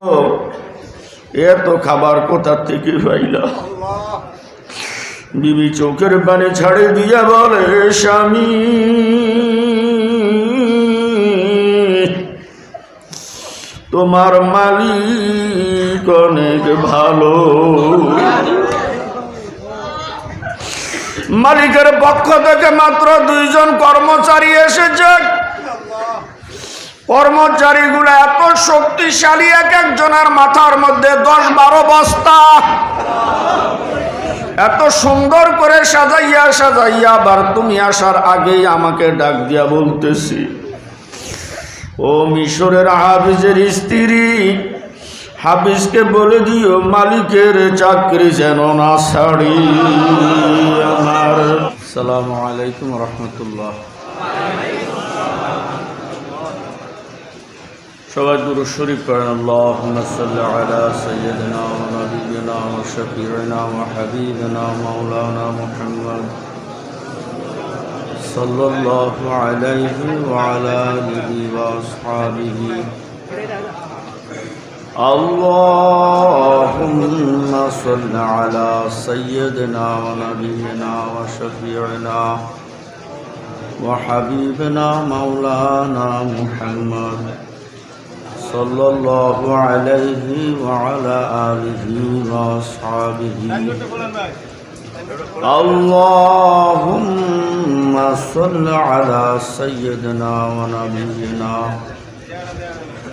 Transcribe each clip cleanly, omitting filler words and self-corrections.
এত খাবার কোথা থেকে পাইলা? বিবি চোখের পানি ছাড়ে দিয়া বলে, স্বামী তোমার মালিক অনেক ভালো। মালিকের পক্ষ থেকে মাত্র 2 জন কর্মচারী এসেছে। কর্মচারীগুলো এত শক্তিশালী, এক একজনের মাথার মধ্যে 10-12 বস্তা, এত সুন্দর করে সাজাইয়া সাজাইয়া। আবার তুমি আসার আগেই আমাকে ডাক দিয়া বলতেছি, ও মিশরের হাফিজের স্ত্রী, হাফিজকে বলে দিও মালিকের চাকরি যেন না ছাড়ি আমার। আসসালামু আলাইকুম রহমতুল্লাহ। সবাই দুরূদ শরীফ পড়েন। আল্লাহুম্মা সাল্লি আলা সাইয়্যিদিনা ওয়া নাবিয়্যিনা ওয়া শাফিঈনা ওয়া হাবিবিনা মাওলানা মুহাম্মদ সাল্লাল্লাহু আলাইহি ওয়া আলা আলিহি ওয়া আসহাবিহি। আল্লাহুম্মা সাল্লি আলা সাইয়্যিদিনা ওয়া নাবিয়্যিনা ওয়া শাফিঈনা ওয়া হাবিবিনা মাওলানা মুহাম্মদ সাল্লাল্লাহু আলাইহি ওয়া আলা আলিহি ওয়া আসহাবিহি। আল্লাহুম্মা সাল্লি আলা সাইয়্যিদিনা ওয়া নাবিয়্যিনা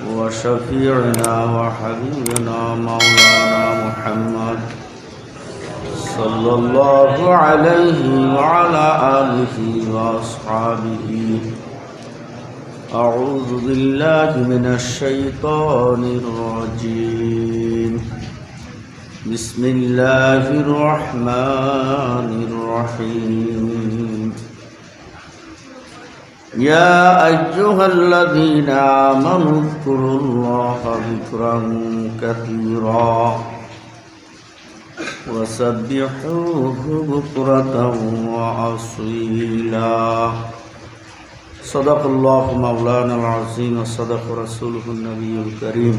ওয়া শাফিঈনা ওয়া হাবিবিনা মাওলানা মুহাম্মদ সাল্লাল্লাহু আলাইহি ওয়া আলা আলিহি ওয়া আসহাবিহি। أعوذ بالله من الشيطان الرجيم. بسم الله الرحمن الرحيم. يا أيها الذين آمنوا اذكروا الله ذكرا كثيرا وسبحوه بكرة وأصيلا. صدق الله مولانا العظيم وصدق رسوله النبي الكريم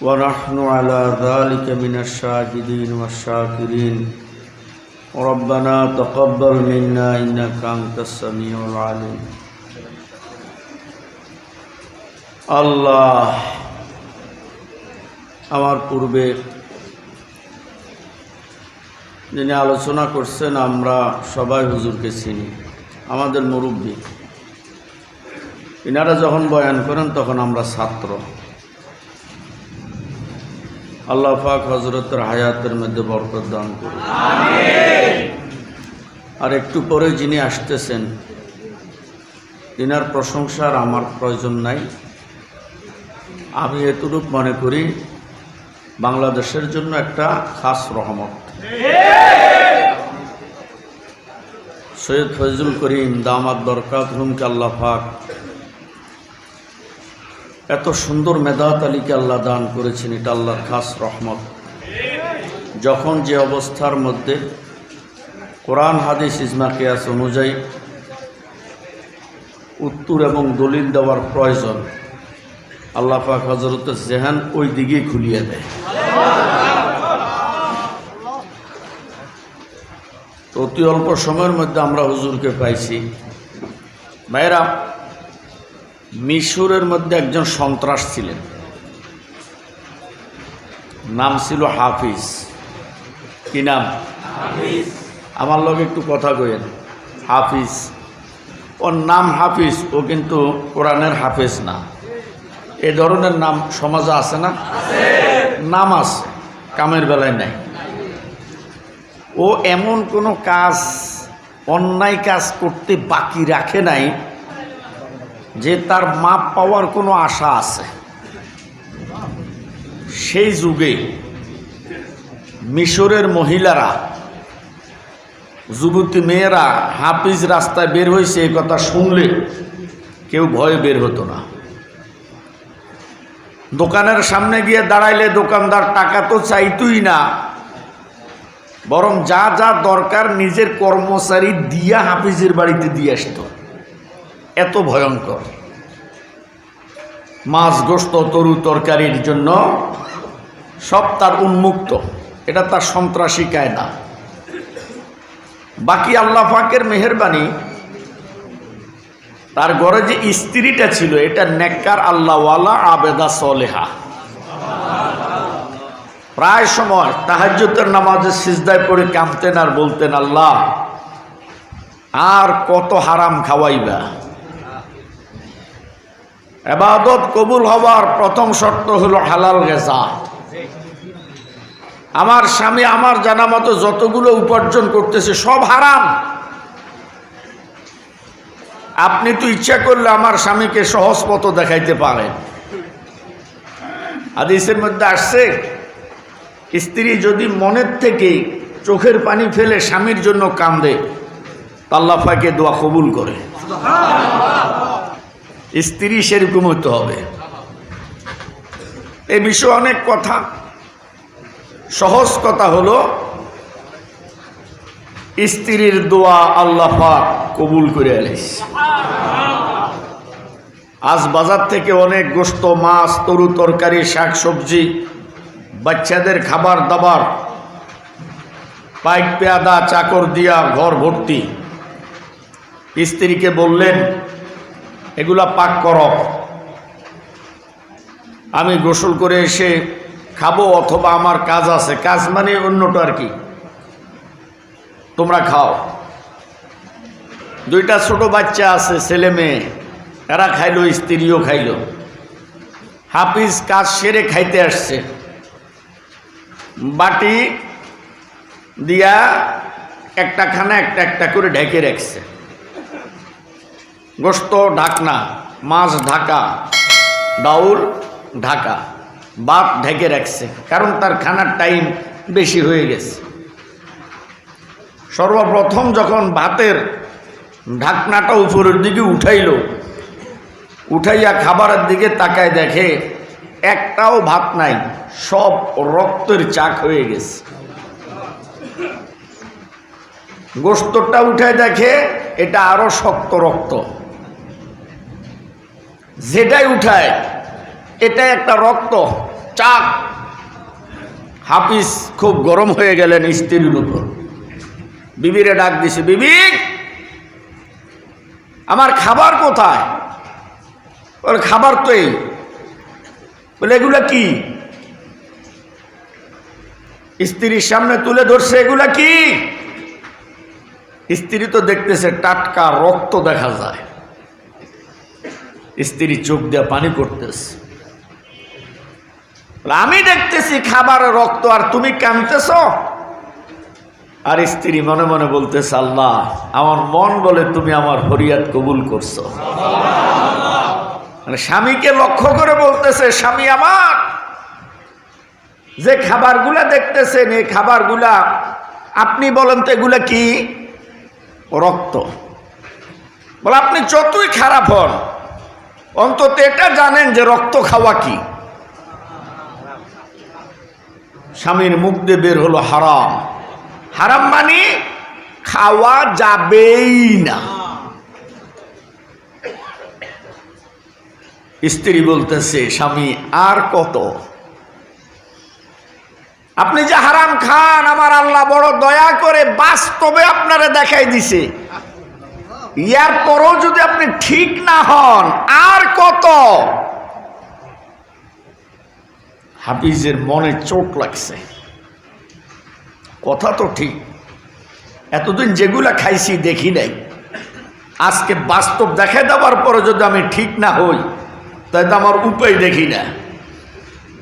ونحن على ذلك من الشاهدين والشاكرين. ربنا تقبل منا إنك أنت السميع العليم. আল্লাহ, আমার পূর্বে যিনি আলোচনা করছেন আমরা সবাই হুজুরকে চিনি, আমাদের মুরব্বী। ইনারা যখন বয়ান করেন তখন আমরা ছাত্র। আল্লাহ পাক হযরতের হায়াতের মধ্যে বরকত দান করুন। আমিন। আর একটু পরে যিনি আসতেছেন, তিনার প্রশংসার আমার প্রয়োজন নাই। আমি এতটুকু মনে করি বাংলাদেশের জন্য একটা খাস রহমত। সৈয়দ ফয়জুল করিম দামাত বরকাতুহুমকে আল্লাহ পাক এত সুন্দর মেধা তালিকা আল্লাহ দান করেছেন, এটা আল্লাহর খাস রহমত। যখন যে অবস্থার মধ্যে কোরআন হাদিস ইজমা কিয়াস অনুযায়ী উত্তর এবং দলিল দেওয়ার প্রয়োজন, আল্লাহ পাক হযরতের জেহান ওই দিকেই খুলিয়ে দেয়। অতি অল্প সময়ের মধ্যে আমরা হুজুরকে পাইছি। ভাইরা, মিশরের মধ্যে একজন সন্ত্রাস ছিলেন, নাম ছিল হাফিজ। কি নাম? হাফিজ। আমার লগে একটু কথা কইেন। হাফিজ, ওর নাম হাফিজ, ও কিন্তু কোরআনের হাফেজ না। এ ধরনের নাম সমাজে আছে না? নাম আছে, কামের বেলায় নাই। ও এমন কোনো কাজ, অন্যায় কাজ করতে বাকি রাখে নাই যে তার মাপ পাওয়ার কোনো আশা আছে। সেই যুগে মিশরের মহিলারা, যুবতী মেয়েরা হাফিজ রাস্তায় বের হয়েছে এই কথা শুনলে কেউ ভয়ে বের হতো না। দোকানের সামনে গিয়ে দাঁড়াইলে দোকানদার টাকা তো চাইতই না, বরং যা যা দরকার নিজের কর্মচারী দিয়া হাফিজের বাড়িতে দিয়ে আসতো। এত ভয়ঙ্কর। মাছ গোশত তরু তরকারির জন্য সব তার উন্মুক্ত, এটা তার সন্ত্রাসী কায়দা। বাকি আল্লাহ পাকের মেহেরবানি, তার ঘরে যে স্ত্রীটা ছিল এটা নেককার আল্লাহওয়ালা আবেদা সলেহা। প্রায় সময় তাহাজ্জুদের নামাজে সিজদায় পড়ে কাঁদতেন আর বলতেন, আল্লাহ আর কত হারাম খাওয়াইবা। ইবাদত কবুল হবার প্রথম শর্ত হলো হালাল গিজা। আমার স্বামী আমার জানা মতো যতগুলো উপার্জন করতেছে সব হারাম। আপনি তো ইচ্ছা করলে আমার স্বামীকে সহজ পথ দেখাইতে পারেন। হাদিসের মধ্যে আসছে, স্ত্রী যদি মনের থেকে চোখের পানি ফেলে স্বামীর জন্য কান্দে, আল্লাহ পাকে দোয়া কবুল করে। স্ত্রী সেরকম হতে হবে। এই বিষয়ে অনেক কথা, সহজ কথা হলো স্ত্রীর দোয়া আল্লাহ পাক কবুল করে আলিস। আজ বাজার থেকে অনেক গোশত, মাছ, তরু তরকারি, শাক সবজি, বাচ্চাদের খাবার দাবার, পাইক পেয়াদা চাকর দিয়া ঘর ভর্তি। স্ত্রীকে বললেন এগুলা পাক করো, আমি গোসল করে এসে খাবো, অথবা আমার কাজ আছে। কাজ মানে অন্যটা আর কি, তোমরা খাও। দুইটা ছোট বাচ্চা আছে, ছেলে মেয়ে, এরা খাইলো, স্ত্রীও খাইলো। হাফিজ কাজ সেরে খাইতে আসছে, বাটি দিয়া একটা খানা একটা একটা করে ঢেকে রাখছে। গোশত ঢাকনা, মাছ ঢাকা, ডাউল ঢাকা, ভাত ঢেকে রাখছে, কারণ তার খানার টাইম বেশি হয়ে গেছে। সর্বপ্রথম যখন ভাতের ঢাকনাটা উপরের দিকে উঠাইয়া খাবারের দিকে তাকায় দেখে একটাও ভাত নাই, সব রক্তের চাক হয়ে গেছে। গোশতটা উঠায় দেখে এটা আরো শক্ত রক্ত। যেটাই উঠায় এটা একটা রক্ত চাক। হাফিজ খুব গরম হয়ে গেলেন স্ত্রীর উপর। বিবিরে ডাক দিছে, বিবি আমার খাবার কোথায়? বলে খাবার তো এই। বলে এগুলা কি? স্ত্রীর সামনে তুলে ধরছে, এগুলা কি? স্ত্রী তো দেখতেছে টাটকা রক্ত দেখা যায়। স্ত্রী চোখ দিয়ে পানি পড়তেছে। আমি দেখতেছি খাবারের রক্ত আর তুমি কাঁদতেছ। আর স্ত্রী মনে মনে বলতেছে, আল্লাহ আমার মন বলে তুমি আমার ফরিয়াদ কবুল করছো। মানে স্বামীকে লক্ষ্য করে বলতেছে, স্বামী আমার, যে খাবারগুলা দেখতেছেন এই খাবারগুলা আপনি বলেন তো এগুলা কি? রক্ত। বলে আপনি যতই খারাপ হন অন্তত এটা জানেন যে রক্ত খাওয়া কি। স্বামীর মুখ দিয়ে বের হলো হারাম। হারাম মানে খাওয়া যাবেই না। স্ত্রী বলতেছে, স্বামী আর কত? আপনি যে হারাম খান আমার আল্লাহ বড় দয়া করে বাস্তবে আপনারা দেখাই দিছে। ইয়ার পরও যদি আপনি ঠিক না হন আর কত? হাফিজের মনে চোট লাগছে। কথা তো ঠিক, এতদিন যেগুলা খাইছি দেখি নাই, আজকে বাস্তব দেখা দেওয়ার পরে যদি আমি ঠিক না হই তাই তো আমার উপায় দেখি না।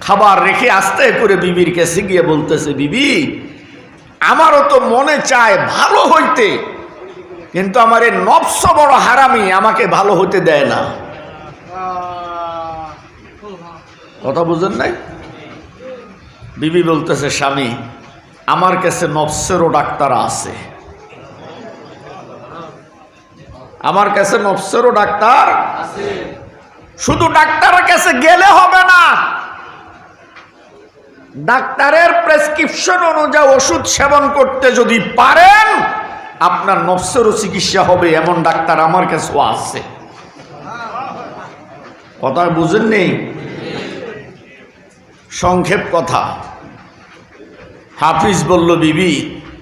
খাবার রেখে আস্তে করে বিবির কাছে গিয়ে বলতেছে, বিবি আমারও তো মনে চায় ভালো হইতে, কিন্তু আমার এই নফস বড় হারামি, আমাকে ভালো হতে দেয় না। কথা বুঝেন নাই? বিবি বলতেছে, স্বামী আমার কাছে নফসেরও ডাক্তার আছে, আমার কাছে নফসেরও ডাক্তার আছে। শুধু ডাক্তারের কাছে গেলে হবে না, ডাক্তারের প্রেসক্রিপশন অনুযায়ী ওষুধ সেবন করতে যদি পারেন আপনার নফসেরও চিকিৎসা হবে, এমন ডাক্তার আমার কাছেও আছে। কথা বুঝেন নেই? সংক্ষেপ কথা। হাফিজ বলল, বিবি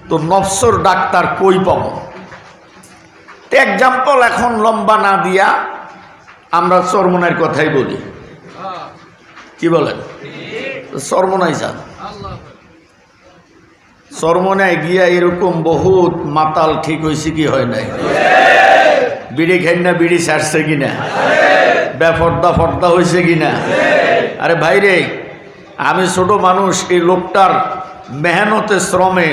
তো নফসর ডাক্তার কই পাবো? এক্সাম্পল এখন লম্বা না দিয়া আমরা চরমনাইয়ের কথাই বলি। কি বলেন? চরমনাই যান। চরমনায় গিয়া এরকম বহুত মাতাল ঠিক হয়েছে কি হয় নাই? বিড়ি খাই না, বিড়ি ছাড়ছে কিনা, বেফর্দা ফর্দা হয়েছে কিনা? আরে ভাইরে, আমি ছোট মানুষ, এই লোকটার মেহনতে শ্রমে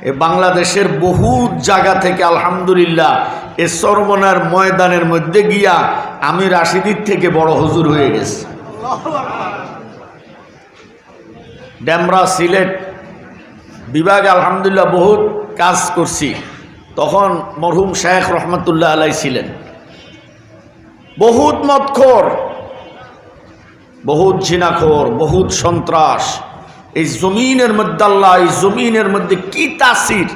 এ বাংলাদেশের বহুত জায়গা থেকে আলহামদুলিল্লাহ এ চরমনার ময়দানের মধ্যে গিয়া আমি রাশিদির থেকে বড় হুজুর হয়ে গেছি। ডেমরা সিলেট বিভাগে আলহামদুলিল্লাহ বহুত কাজ করছি। তখন মরহুম শেখ রহমতুল্লাহ আলাই ছিলেন। বহুত মদখোর, বহুত জিনাখোর, বহুত সন্ত্রাস। এই জমিনের মধ্যে আল্লাহ, এই জমিনের মধ্যে কি তাসির,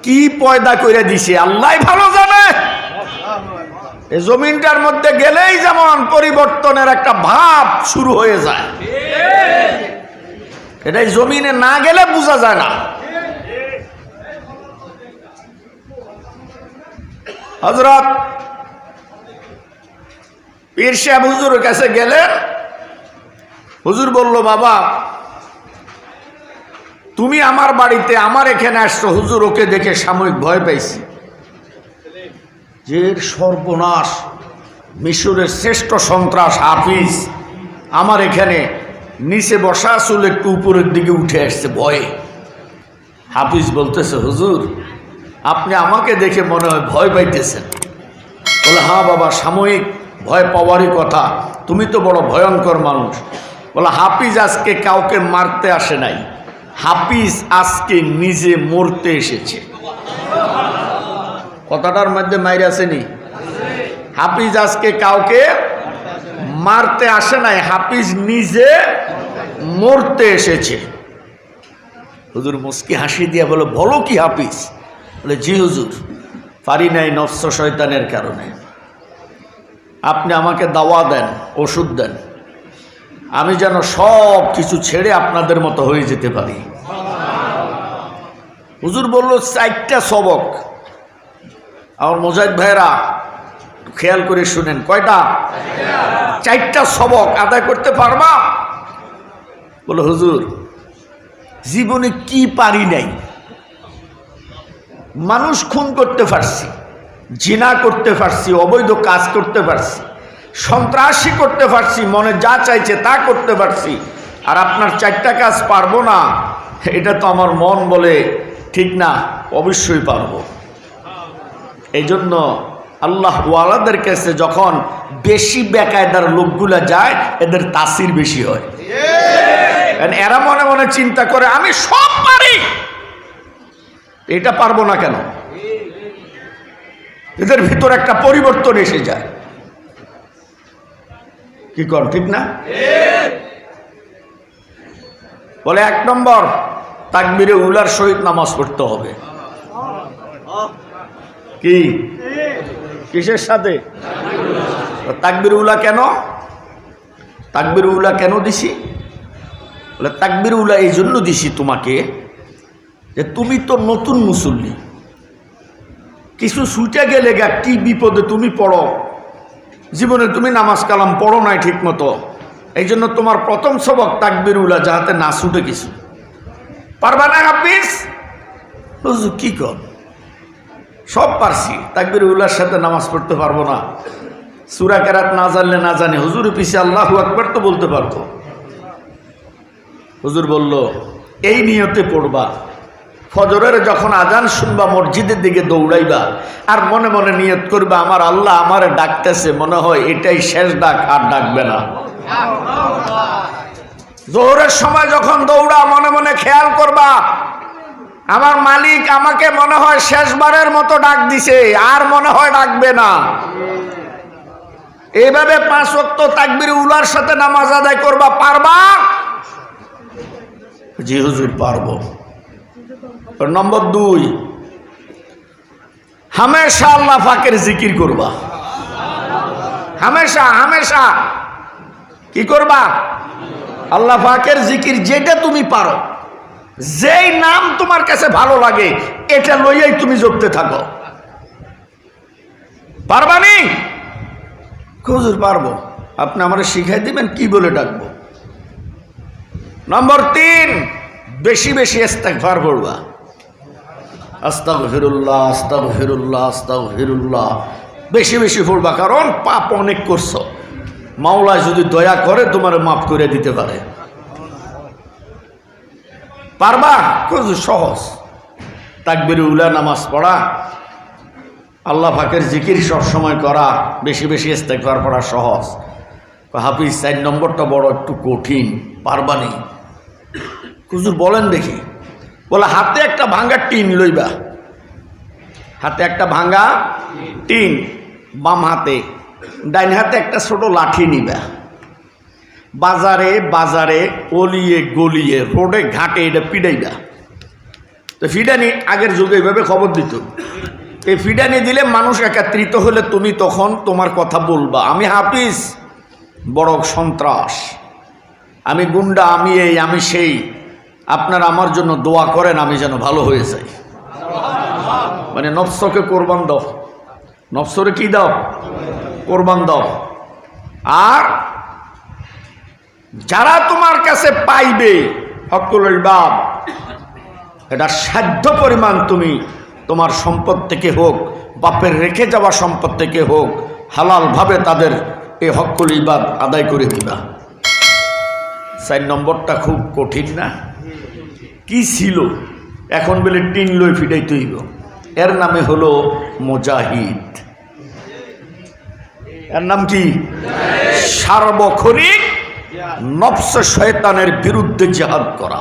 কি পয়দা করে দিছে আল্লাহ ভালো জানে। এই জমিনটার মধ্যে গেলেই যেমন পরিবর্তনের একটা ভাব শুরু হয়ে যায়, এটাই জমিনে না গেলে বোঝা যায় না। হযরত পীর সাহেব হুজুরের কাছে গেলেন। হুজুর বলল, বাবা তুমি আমার বাড়িতে আমার এখানে আসছো। হুজুর ওকে দেখে সাময়িক ভয় পাইছি, যে সর্বনাশ, মিশরের শ্রেষ্ঠ সন্ত্রাস হাফিজ আমার এখানে নিচে বসা চুল একটু উপরের দিকে উঠে আসছে ভয়ে। হাফিজ বলতেছে, হুজুর আপনি আমাকে দেখে মনে হয় ভয় পাইতেছেন। বলে, হ্যাঁ বাবা, সাময়িক ভয় পাওয়ারই কথা, তুমি তো বড় ভয়ঙ্কর মানুষ। বলে, হাফিজ আজকে কাউকে মারতে আসে নাই, হাফিজ আজকে নিজে মরতে এসেছে। কথাটার মধ্যে মাইর আসেনি? হাফিজ আজকে কাউকে মারতে আসে নাই, হাফিজ নিজে মরতে এসেছে। হুজুর মুস্কি হাসি দিয়া বলে, বলো কি হাফিজ? বলে, জি হুজুর, পারি নাই নফস শয়তানের কারণে। আপনি আমাকে দাওয়া দেন, ওষুধ দেন, আমি যেন সব কিছু ছেড়ে আপনাদের মতো হয়ে যেতে পারি। হুজুর বলল, 4টা সবক। আমার মুজাহিদ ভাইরা খেয়াল করে শুনেন, কয়টা? 4টা সবক আদায় করতে পারবা? বলে, হুজুর জীবনে কি পারি নাই? মানুষ খুন করতে পারছি, জিনা করতে পারছি, অবৈধ কাজ করতে পারছি, সন্ত্রাসী করতে পারছি, মনে যা চাইছে তা করতে পারছি, আর আপনার 4টা কাজ পারবো না, এটা তো আমার মন বলে ঠিক না। অবশ্যই পারবো। এই জন্য আল্লাহ ওয়ালাদের কাছে যখন বেশি বেকায়দার লোকগুলা যায়, এদের তাসির বেশি হয়। এরা মনে মনে চিন্তা করে আমি সব পারি, এটা পারবো না কেন? এদের ভিতর একটা পরিবর্তন এসে যায়। কি কর, ঠিক না? বলে, 1 নম্বর তাকবীরে উলার সহিত নামাজ পড়তে হবে। কি কিসের সাথে? তাকবীর উলা কেন? তাকবীর উলা কেন দিছি? বলে, তাকবীর উলা এই জন্য দিছি তোমাকে, যে তুমি তো নতুন মুসল্লি, কিছু ছুটে গেলে গা কি বিপদে তুমি পড়ো, জীবনে তুমি নামাজ কালাম পড়ো নাই ঠিক মতো, এই জন্য তোমার প্রথম সবক তাকবীর উলা, যাহাতে না ছুটে কিছু। পারবা না হাফিজ? হুজুর কি কর, সব পারছি, তাকবীর উলার সাথে নামাজ পড়তে পারবো না, সূরা কেরাত না জানলে না জানি, হুজুরের পিছে আল্লাহু আকবার তো বলতে পারবো। হুজুর বলল, এই নিয়তে পড়বা, ফজরের যখন আজান শুনবা মসজিদের দিকে দৌড়াইবা, আর মনে মনে নিয়ত করবা আমার আল্লাহ আমারে ডাকতেছে, মনে হয় এটাই শেষ ডাক, আর ডাকবে না। জোহরের সময় যখন দৌড়া, মনে মনে খেয়াল করবা আমার মালিক আমাকে মনে হয় শেষবারের মতো ডাক দিছে, আর মনে হয় ডাকবে না। এইভাবে 5 ওয়াক্ত তাকবীর উলার সাথে নামাজ আদায় করবা। পারবা? জি হুজুর পারবো। নম্বর 2, হামেশা আল্লাহ পাকের জিকির করবা। হামেশা হামেশা কি করবা? আল্লাহ পাকের জিকির যেটা তুমি পারো, যেই নাম তোমার কাছে ভালো লাগে এটা লইয়াই তুমি জপতে থাকো। পারবানি? হুজুর পারবো। আপনি আমারে শিখাই দিবেন কি বলে ডাকবো। নম্বর 3, বেশি বেশি ইস্তেগফার করবা। আস্তাগফিরুল্লাহ আস্তাগফিরুল্লাহ আস্তাগফিরুল্লাহ বেশি বেশি পড়বা, কারণ পাপ অনেক করছো। মাওলা যদি দয়া করে তোমার মাফ করে দিতে পারে। পারবা? সহজ। তাকবীরে উলা নামাজ পড়া, আল্লাহ পাকের জিকির সব সময় করা, বেশি বেশি ইস্তেগফার পড়া সহজ। হাফিজ 4 নম্বরটা বড় একটু কঠিন, পারবানি? হুজুর বলেন দেখি। বলে হাতে একটা ভাঙা টিন লইবা, হাতে একটা ভাঙা টিন বাম হাতে, ডাইন হাতে একটা ছোট লাঠি নিবা। বাজারে বাজারে অলিয়ে গলিয়ে রোডে ঘাটে এটা পিডাইবা। তো ফিডানি আগের যুগে এইভাবে খবর দিত। এই ফিডানি দিলে মানুষ একত্রিত হলে তুমি তখন তোমার কথা বলবা, আমি হাফিজ, বড় সন্ত্রাস, আমি গুন্ডা, আমি এই আমি সেই, আপনারা আমার জন্য দোয়া করেন আমি যেন ভালো হয়ে যাই। মানে নফসকে কোরবান দাও, নফসরে কি দাও? কোরবান দাও। আর যারা তোমার কাছে পাইবে হকুল বাপ, এটা সাধ্য পরিমাণ তুমি তোমার সম্পদ থেকে হোক, বাপের রেখে যাওয়া সম্পদ থেকে হোক, হালালভাবে তাদের এই হকুল ইবাদ আদায় করে দিবা। 4 নম্বরটা খুব কঠিন না? কি ছিল? এখন বলে টিন লই ফিটাইতে হইব। এর নামে হলো মুজাহিদ। এর নাম কি? সার্বক্ষণিক নফস শয়তানের বিরুদ্ধে জিহাদ করা।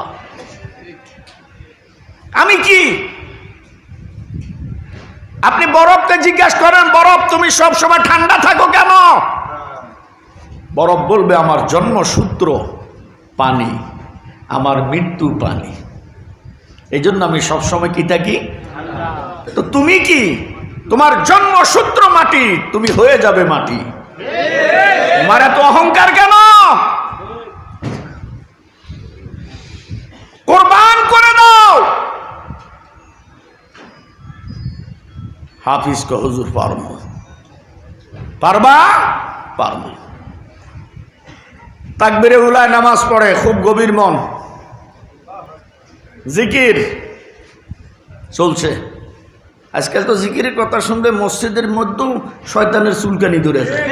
আমি কি? আপনি বরফকে জিজ্ঞাসা করেন, বরফ তুমি সব সময় ঠান্ডা থাকো কেন? বরফ বলবে আমার জন্মসূত্র পানি, আমার মৃত্যু পানি, এই জন্য আমি সবসময় কি থাকি। তো তুমি কি? তোমার জন্মসূত্র মাটি, তুমি হয়ে যাবে মাটি। তোমার এত অহংকার কেন? কোরবান করে দাও। হাফিজ কে হুজুর পারবো। পারবা? পারবো। তাকবীরে উলায় নামাজ পড়ে, খুব গভীর মন, জিকির চলছে। আজকাল তো জিকিরের কথা শুনবে মসজিদের মধ্যেও শয়তানের চুলকানি ধরে যায়।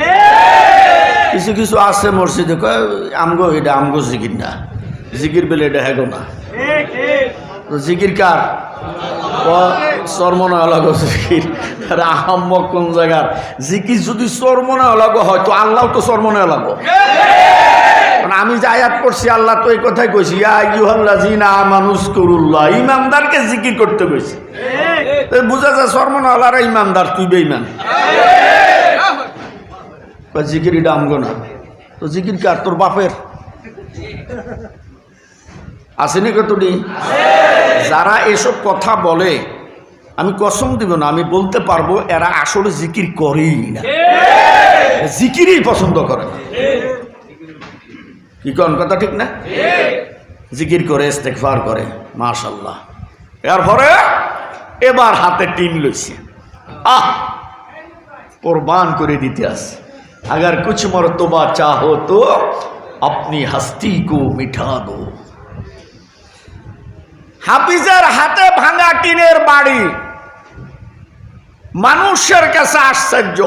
কিছু কিছু আছে মসজিদে কয় আমগো এটা আমগো জিকির না, জিকির বেলে এটা হ্যাগো না। তো জিকির কার? চরমনা আলাগো জিকির। আরে আহাম্মক কোন জায়গার জিকির? যদি চরমনা আলাগো হয় তো আল্লাহ তো চরমনা আলাগো। আমি যে আয়াত পড়ছি আল্লাহ তো এই কথাই কইছি, ইয়া আইয়ুহাল্লাযীনা আমানুযকুরুল্লাহ, ইমানদারকে জিকির করতে কইছে। বুঝা যায় চরমনা আলারা ইমানদার, তুই বেঈমান। জিকির এটা আমগো না। তো জিকির কার? তোর বাপের আসেনি কতটি? যারা এসব কথা বলে আমি কসম দিব না, আমি বলতে পারবো এরা আসলে জিকির করেই না, জিকিরই পছন্দ করে না। কি কোন কথা ঠিক না? জিকির করে, ইস্তেগফার করে, মাশাআল্লাহ। এরপরে এবার হাতে টিন লইছে, কোরবান করে দিতে আসে। अगर कुछ मर्तबा चाहो तो अपनी हस्ती को मिठा दो। হাফিজের হাতে ভাঙা টিনের বাড়ি মানুষের কাছে আশ্চর্য।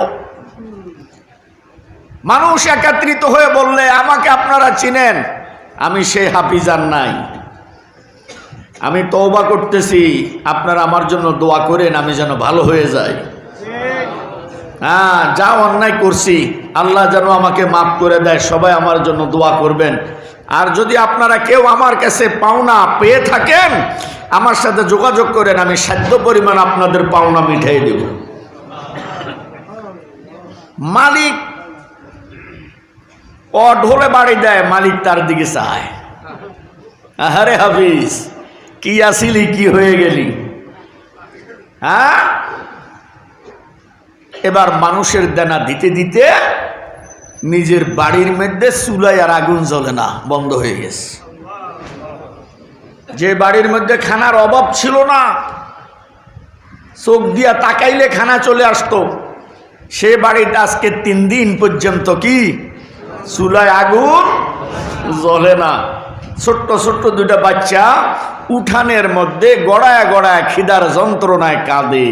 মানুষ একত্রিত হয়ে বললে আমাকে আপনারা চিনেন, আমি সেই হাফিজার নাই, আমি তওবা করতেছি, আপনারা আমার জন্য দোয়া করেন আমি যেন ভালো হয়ে যাই। হ্যাঁ, যা অন্যায় করছি আল্লাহ যেন আমাকে মাফ করে দেয়, সবাই আমার জন্য দোয়া করবেন। আর যদি আপনারা কেউ আমার কাছে পাওনা পেয়ে থাকেন আমার সাথে যোগাযোগ করেন, আমি সাধ্য পরিমাণ আপনাদের পাওনা মিটাই দেব। মালিক ঢোলে বাড়ি দেয়, মালিক তার দিকে চায়, আরে হাফিজ কি আসিলি, কি হয়ে গেলি? হ্যাঁ, এবার মানুষের দেনা দিতে দিতে নিজের বাড়ির মধ্যে চুলায় আর আগুন জ্বলে না, বন্ধ হয়ে গেছে। যে বাড়ির মধ্যে খানার অভাব ছিল না, চোখ দিয়া তাকাইলে খানা চলে আসতো, সে বাড়িটা আজকে 3 দিন পর্যন্ত কি চুলায় আগুন জ্বলে না। ছোট্ট ছোট্ট 2টা বাচ্চা উঠানের মধ্যে গড়ায় গড়ায় খিদার যন্ত্রণায় কাঁদে।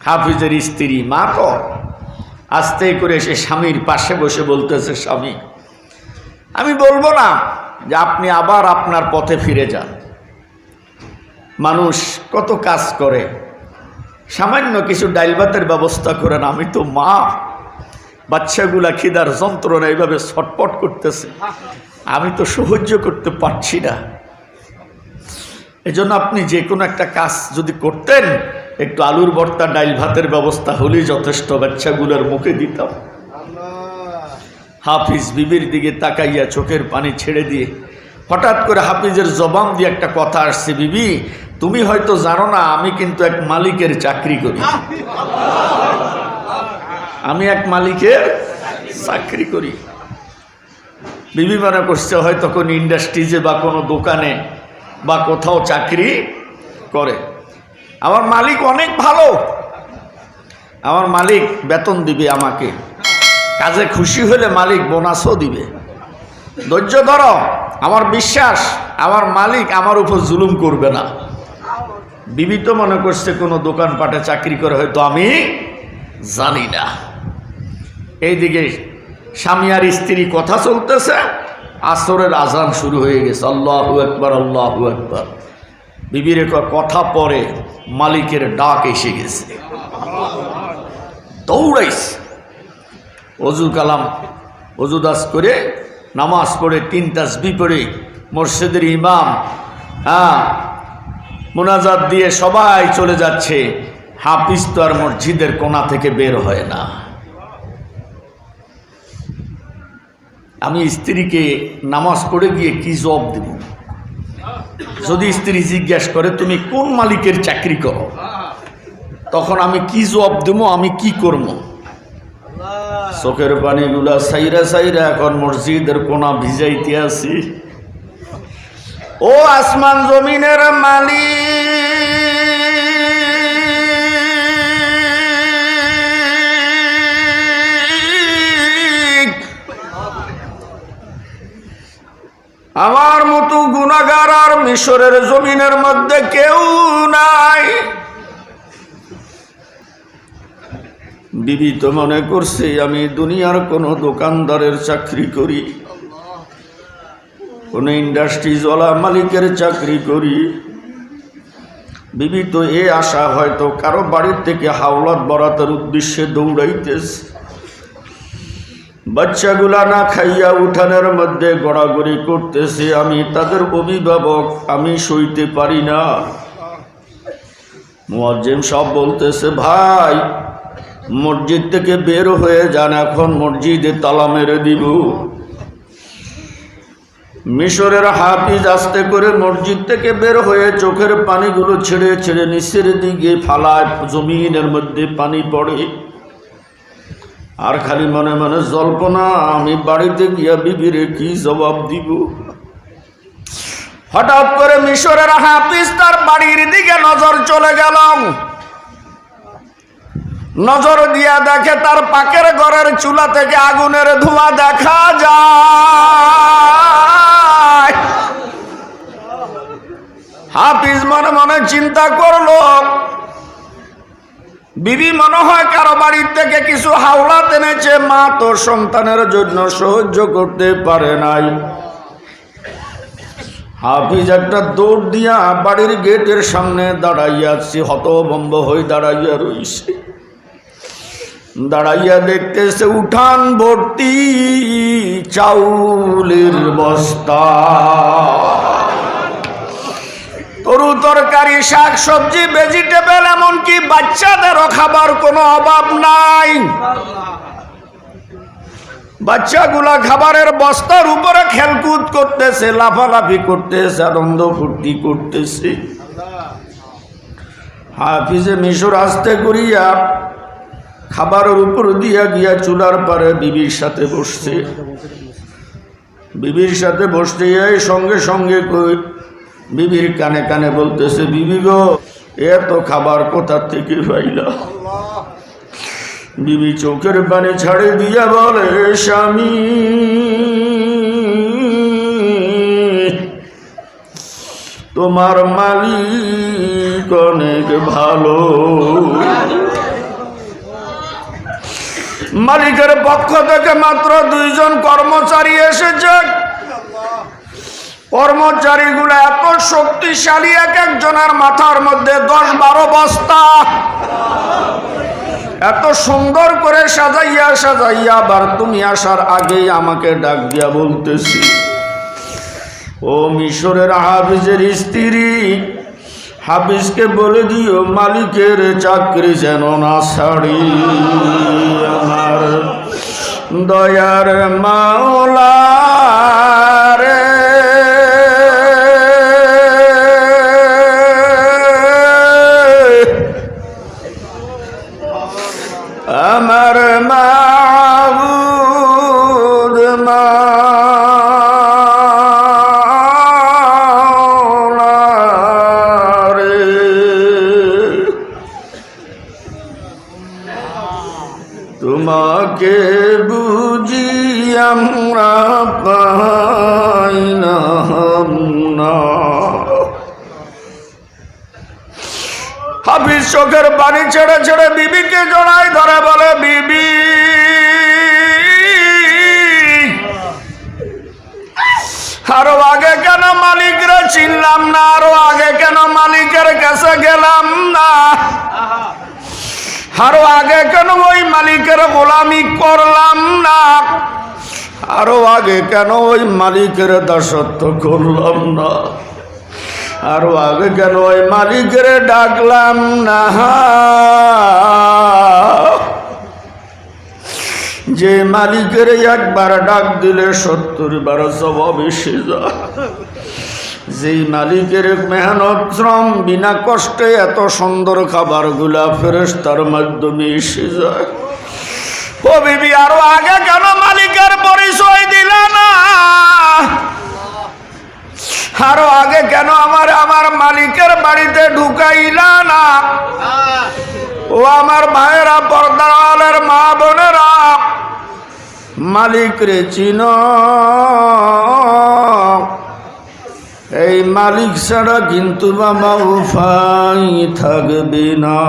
হাফিজের স্ত্রী মা তো আস্তে করে সে স্বামীর পাশে বসে বলতেছে, স্বামী আমি বলবো না যে আপনি আবার আপনার পথে ফিরে যান। মানুষ কত কাজ করে, সামান্য কিছু ডাইল ভাতের ব্যবস্থা করেন। আমি তো মা, বাচ্চাগুলা খিদার যন্ত্রণা এইভাবে ছটপট করতেছে, আমি তো সহ্য করতে পারছি না। এজন্য আপনি যে কোনো একটা কাজ যদি করতেন, একটু আলুর ভর্তা ডাইল ভাতের ব্যবস্থা হলেই যথেষ্ট, বাচ্চাগুলোর মুখে দিতাম। হাফিজ বিবির দিকে তাকাইয়া চোখের পানি ছেড়ে দিয়ে হঠাৎ করে হাফিজের জবান দিয়ে একটা কথা আসছে, বিবি তুমি হয়তো জানো না, আমি কিন্তু এক মালিকের চাকরি করি। আমি এক মালিকের চাকরি করি। বিবি মনে করছে হয়তো কোনো ইন্ডাস্ট্রিজে বা কোনো দোকানে বা কোথাও চাকরি করে। আমার মালিক অনেক ভালো, আমার মালিক বেতন দিবে আমাকে, কাজে খুশি হলে মালিক বোনাসও দিবে। ধৈর্য ধরো, আমার বিশ্বাস আমার মালিক আমার উপর জুলুম করবে না। বিবি তো মনে করছে কোনো দোকানপাটে চাকরি করে, হয়তো আমি জানি না। এইদিকে স্বামী আর স্ত্রী কথা চলতেছে, আসরের আজান শুরু হয়ে গেছে। আল্লাহু আকবার, আল্লাহু আকবার। বিবির কথা পরে মালিকের ডাক এসে গেছে, দৌড়াইছে। অজু কালাম অজুদাস করে নামাজ পড়ে 3 তাসবিহ পড়ে মসজিদের ইমাম মুনাজাত দিয়ে সবাই চলে যাচ্ছে। হাফিজ তো আর মসজিদের কোণা থেকে বের হয় না। আমি স্ত্রীকে নামাজ পড়ে গিয়ে কি জবাব দেব? যদি স্ত্রী জিজ্ঞাসা করে তুমি কোন মালিকের চাকরি করো, তখন আমি কি জবাব দেবো, আমি কি করবো? চোখের পানিগুলা সাইরা সাইরা এখন মসজিদের কোণা ভিজাইতে আছি। ও আসমান জমিনের মালিক, আমার মতো গুনাহগার আর মিশরের জমিনের মধ্যে কেউ নাই। বিবি তো মনে করছে আমি দুনিয়ার কোনো দোকানদারের চাকরি করি, কোন ইন্ডাস্ট্রিজওয়ালা মালিকের চাকরি করি। বিবি তো এ আশা হয়তো কারো বাড়ির থেকে হাওলাত বরাতের উদ্দেশ্যে দৌড়াইতেছে। বাচ্চাগুলা না খাইয়া উঠানের মধ্যে গড়াগড়ি করতেছে। আমি তাদের অভিভাবক, আমি সইতে পারি না। মুয়াজ্জিম সাহেব বলতেছে, ভাই মসজিদ থেকে বের হয়ে যান, এখন মসজিদে তালা মেরে দিব। মিশরের হাফিজ আস্তে করে মসজিদ থেকে বের হয়ে চোখের পানিগুলো ছেড়ে ছেড়ে নিচের দিকে ফালায়, জমিনের মধ্যে পানি পড়ে। আর খালি মনে মনে জল্পনা, আমি বাড়িতে গিয়া বিবিরে কি জবাব দিব। হঠাৎ করে মিশরের হাফিজ তার বাড়ির দিকে নজর চলে গেল। নজর দিয়া দেখে তার পাকের ঘরের চুলা থেকে আগুনের ধোঁয়া দেখা যায়। হাফিজ মনে মনে চিন্তা করলো, বিবি মনে হয় কারো বাড়ির থেকে কিছু হাওলাত এনেছে, মা তো সন্তানের জন্য সহ্য করতে পারে নাই। হাফিজ একটা দৌড় দিয়া বাড়ির গেটের সামনে দাঁড়াইয়াছে, হতভম্ব হয়ে দাঁড়াইয়া রইছে। দাঁড়াইয়া দেখতেছে উঠান ভর্তি চাউলের বস্তা, তরু তরকারি, শাক সবজি, ভেজিটেবল, এমনকি বাচ্চাদেরও খাবার কোনো অভাব নাই। বাচ্চাগুলা খাবারের বস্তার উপরে খেলকুদ করতেছে, লাফালাফি করতেছে, আনন্দ ফুর্তি করতেছে। হাফিজে মিশর আস্তে করিয়া খাবারের উপর দিয়া গিয়া চুলার পারে বিবির সাথে বসছে। বিবির সাথে বসতে যাই সঙ্গে সঙ্গে বিবির কানে কানে বলতেছে, বিবি গো, এত খাবার কোথা থেকে পাইলা? বিবি চোখের পানি ছাড়ে দিয়া বলে, স্বামী, তোমার মালিক অনেক ভালো। মালিকের পক্ষ থেকে মাত্র 2 জন কর্মচারী এসেছে। কর্মচারীগুলো এত শক্তিশালী, এক একজনের মাথার মধ্যে 10-12 বস্তা, এত সুন্দর করে সাজাইয়া সাজাইয়া। আবার তুমি আসার আগেই আমাকে ডাক দিয়া বলতেছি, ও মিশরের হাফিজের স্ত্রী, হাফিজকে বলে দিও মালিকের চাকরি যেন না ছাড়ি। আমার দয়ার মাওলা রে, আমার মাবুদ মাওলা রে, তোমাকে বুঝি আমরা পাইলাম না। হাফিজ চোখের পানি ছেড়ে ছেড়ে বিবিকে জড়াই ধরে বলে, বিবি, আরো আগে কেন মালিকরা চিনলাম না? আরো আগে কেন মালিকের কাছে গেলাম না? আরো আগে কেন ওই মালিকের গোলামি করলাম না? আরো আগে কেন ওই মালিকের দাসত্ব করলাম না? আরো আগে কেন ওই মালিকের ডাকলাম না? যে মালিকের একবার ডাক দিলে 70 বার জবাব এসে যায়। যেই মালিকের মেহনত শ্রম বিনা কষ্টে এত সুন্দর খাবারগুলা ফেরেশতার মাধ্যমে এসে যায়। ও বিবি, আরো আগে কেন মালিকের পরিচয় দিল না? আরো আগে কেন আমার মালিকের বাড়িতে ঢুকাইলা না? ও আমার ভাইয়েরা, পর্দার মা বোনেরা, মালিক রে চিনো, এই মালিক ছাড়া কিন্তু বাবা উপায় থাকবে না।